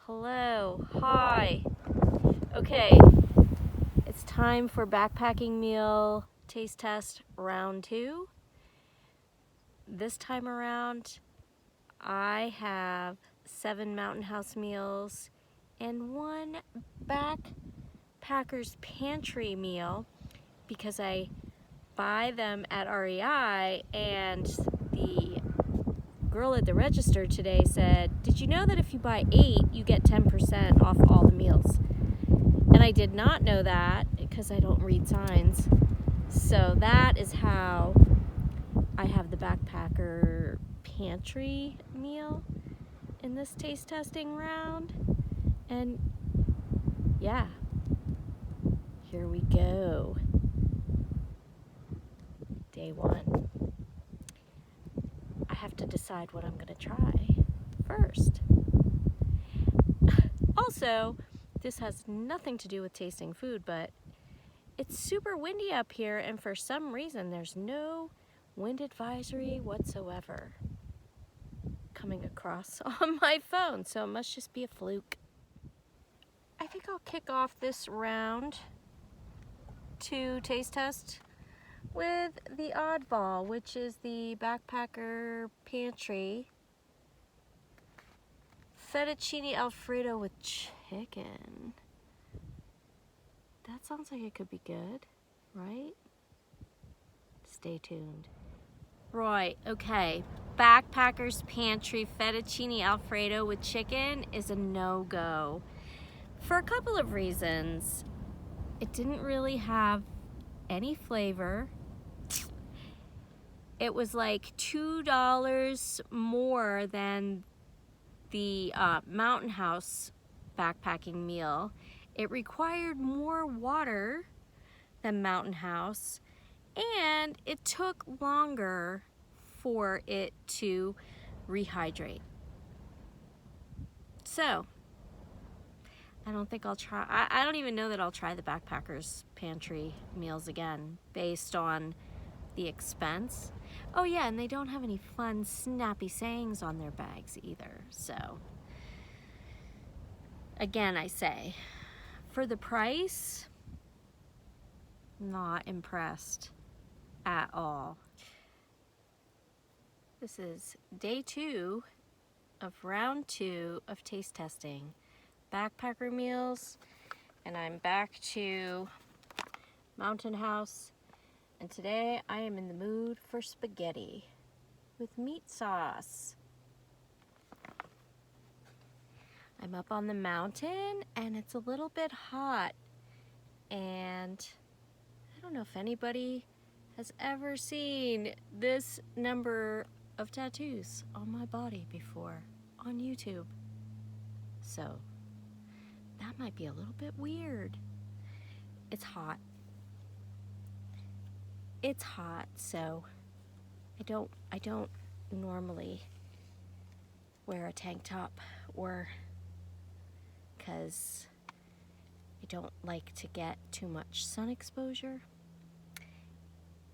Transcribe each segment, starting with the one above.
Hello, hi. Okay, it's time for backpacking meal taste test round 2. This time around, I have 7 Mountain House meals and 1 Backpackers Pantry meal because I buy them at REI, and the girl at the register today said, "Did you know that if you buy 8, you get 10% off all the meals?" And I did not know that because I don't read signs. So that is how I have the Backpacker Pantry meal in this taste testing round. And yeah, here we go. Day 1. I have to decide what I'm going to try first. Also, this has nothing to do with tasting food, but it's super windy up here, and for some reason there's no wind advisory whatsoever coming across on my phone, so it must just be a fluke. I think I'll kick off this round 2 taste test with the Oddball, which is the Backpacker Pantry fettuccine alfredo with chicken. That sounds like it could be good, right? Stay tuned. Right, okay. Backpackers Pantry fettuccine alfredo with chicken is a no-go for a couple of reasons. It didn't really have any flavor. It was like $2 more than the Mountain House backpacking meal. It required more water than Mountain House, and it took longer for it to rehydrate. So I don't think I'll try, I don't even know that I'll try the Backpackers Pantry meals again based on the expense. Oh yeah, and they don't have any fun snappy sayings on their bags either. So again, I say, for the price, not impressed at all. This is day 2 of round 2 of taste testing backpacker meals, and I'm back to Mountain House, and today I am in the mood for spaghetti with meat sauce. I'm up on the mountain and it's a little bit hot, and I don't know if anybody has ever seen this number of tattoos on my body before on YouTube. So that might be a little bit weird. It's hot. It's hot, so I don't normally wear a tank top, or because I don't like to get too much sun exposure.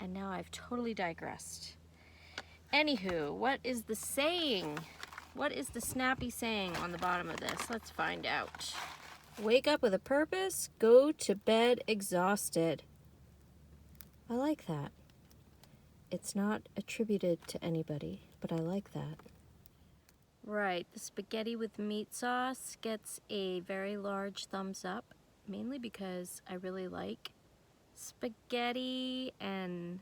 And now I've totally digressed. Anywho, what is the saying? What is the snappy saying on the bottom of this? Let's find out. Wake up with a purpose, go to bed exhausted. I like that. It's not attributed to anybody, but I like that. Right, the spaghetti with meat sauce gets a very large thumbs up, mainly because I really like spaghetti, and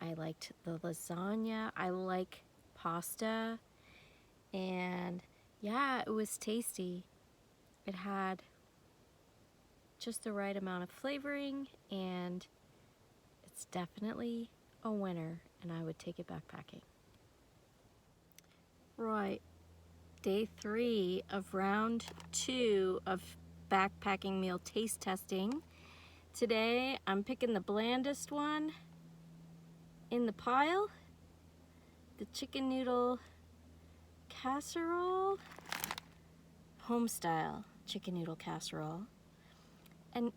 I liked the lasagna. I like pasta, and yeah, it was tasty. It had just the right amount of flavoring, and it's definitely a winner, and I would take it backpacking. Right, day 3 of round 2 of backpacking meal taste testing. Today I'm picking the blandest one in the pile, the chicken noodle casserole, home style chicken noodle casserole. And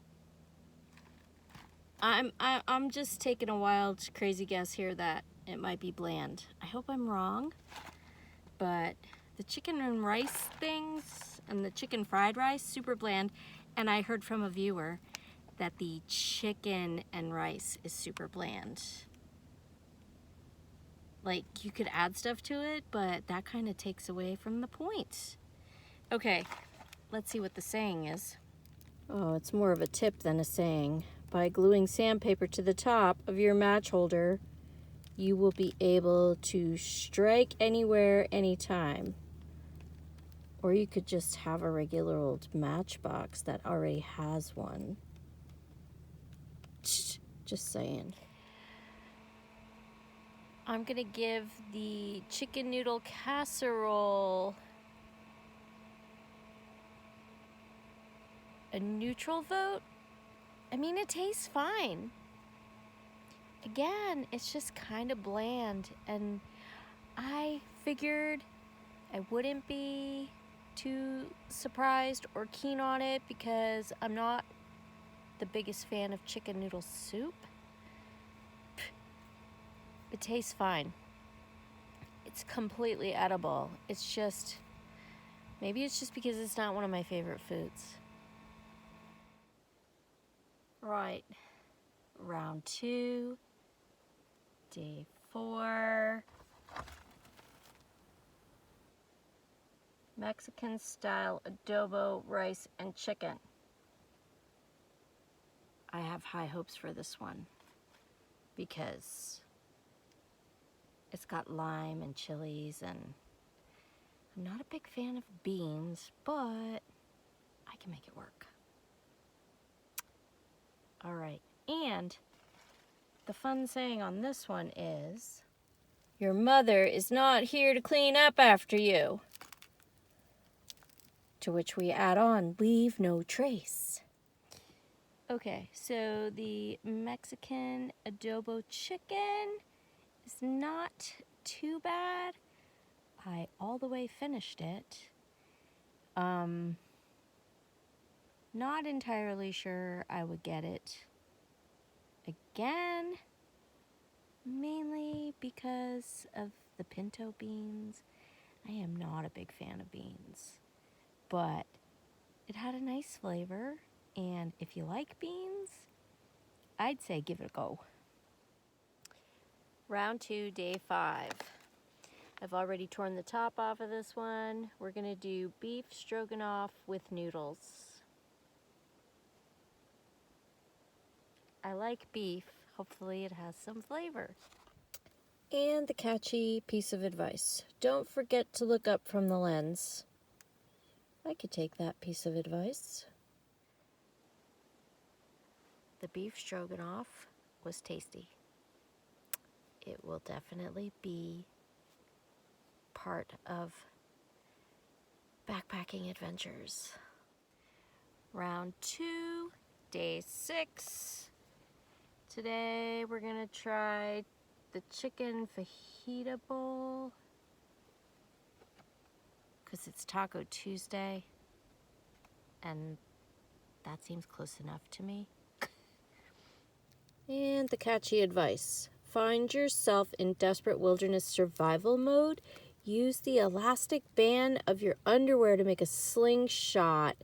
I'm just taking a wild, crazy guess here that it might be bland. I hope I'm wrong, but The chicken and rice things and the chicken fried rice, super bland. And I heard from a viewer that the chicken and rice is super bland. Like, you could add stuff to it, but that kind of takes away from the point. Okay, let's see what the saying is. Oh, it's more of a tip than a saying. By gluing sandpaper to the top of your match holder, you will be able to strike anywhere, anytime. Or you could just have a regular old matchbox that already has one. Just saying. I'm gonna give the chicken noodle casserole a neutral vote. I mean, it tastes fine. Again, it's just kind of bland, and I figured I wouldn't be too surprised or keen on it because I'm not the biggest fan of chicken noodle soup. It tastes fine. It's completely edible. It's just, maybe it's just because it's not one of my favorite foods. Right, round 2, day 4. Mexican style adobo, rice, and chicken. I have high hopes for this one because it's got lime and chilies, and I'm not a big fan of beans, but I can make it work. All right, and the fun saying on this one is, your mother is not here to clean up after you. To which we add on, leave no trace. Okay, so the Mexican adobo chicken is not too bad. I all the way finished it. Not entirely sure I would get it again, mainly because of the pinto beans. I am not a big fan of beans, but it had a nice flavor, and if you like beans, I'd say give it a go. Round 2, day 5. I've already torn the top off of this one. We're gonna do beef stroganoff with noodles. I like beef. Hopefully it has some flavor. And the catchy piece of advice. Don't forget to look up from the lens. I could take that piece of advice. The beef stroganoff was tasty. It will definitely be part of backpacking adventures. Round 2, day 6. Today we're gonna try the chicken fajita bowl because it's Taco Tuesday, and that seems close enough to me. And the catchy advice. Find yourself in desperate wilderness survival mode. Use the elastic band of your underwear to make a slingshot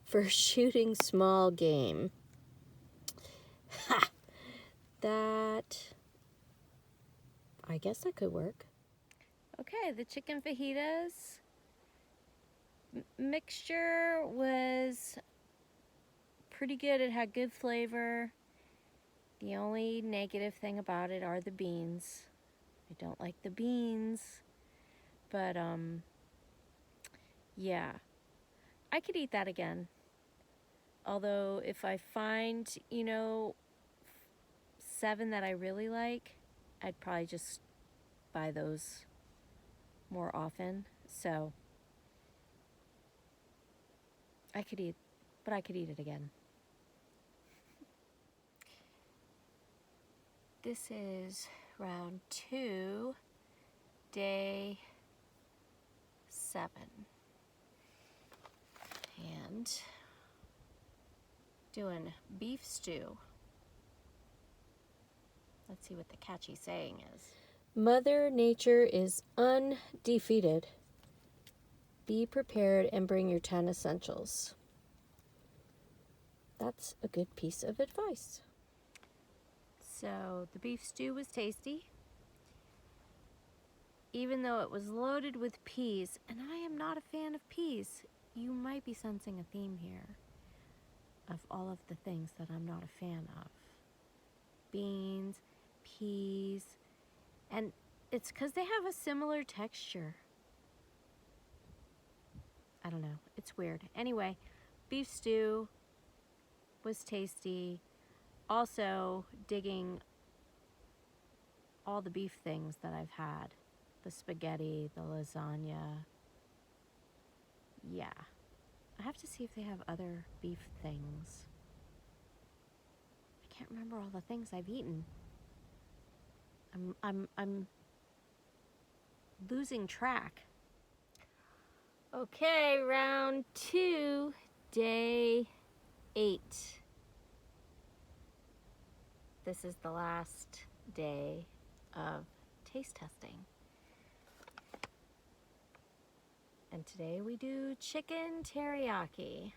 for shooting small game. Ha! That, I guess that could work. Okay, the chicken fajitas mixture was pretty good. It had good flavor. The only negative thing about it are the beans. I don't like the beans, but yeah, I could eat that again. Although if I find, 7 that I really like, I'd probably just buy those more often. So I could eat it again. This is round 2, day 7. And doing beef stew. Let's see what the catchy saying is. Mother Nature is undefeated. Be prepared and bring your 10 essentials. That's a good piece of advice. So the beef stew was tasty, even though it was loaded with peas, and I am not a fan of peas. You might be sensing a theme here of all of the things that I'm not a fan of. Beans, peas, and it's because they have a similar texture. I don't know, it's weird. Anyway, beef stew was tasty. Also, digging all the beef things that I've had. The spaghetti, the lasagna. Yeah. I have to see if they have other beef things. I can't remember all the things I've eaten. I'm losing track. Okay, round 2, day 8. This is the last day of taste testing. And today we do chicken teriyaki.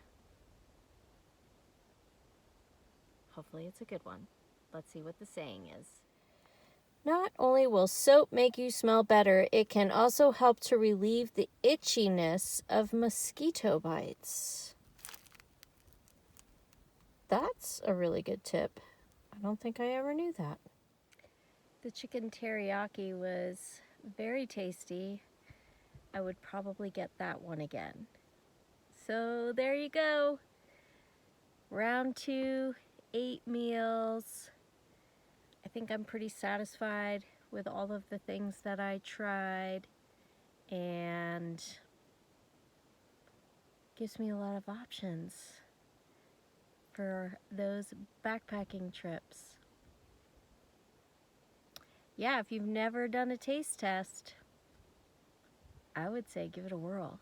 Hopefully it's a good one. Let's see what the saying is. Not only will soap make you smell better, it can also help to relieve the itchiness of mosquito bites. That's a really good tip. I don't think I ever knew that. The chicken teriyaki was very tasty. I would probably get that one again. So there you go. Round 2, 8 meals. I think I'm pretty satisfied with all of the things that I tried, and gives me a lot of options for those backpacking trips. Yeah, if you've never done a taste test, I would say give it a whirl.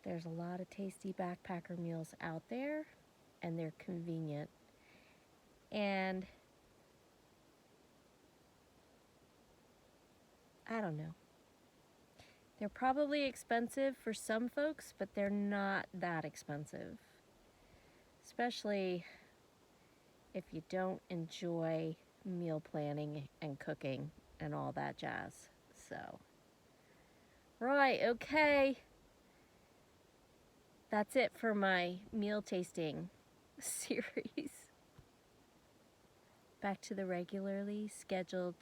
There's a lot of tasty backpacker meals out there, and they're convenient. And I don't know. They're probably expensive for some folks, but they're not that expensive. Especially if you don't enjoy meal planning and cooking and all that jazz. So, right, okay. That's it for my meal tasting series. Back to the regularly scheduled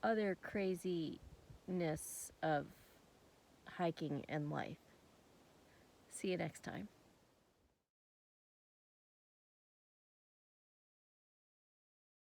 other craziness of hiking and life. See you next time.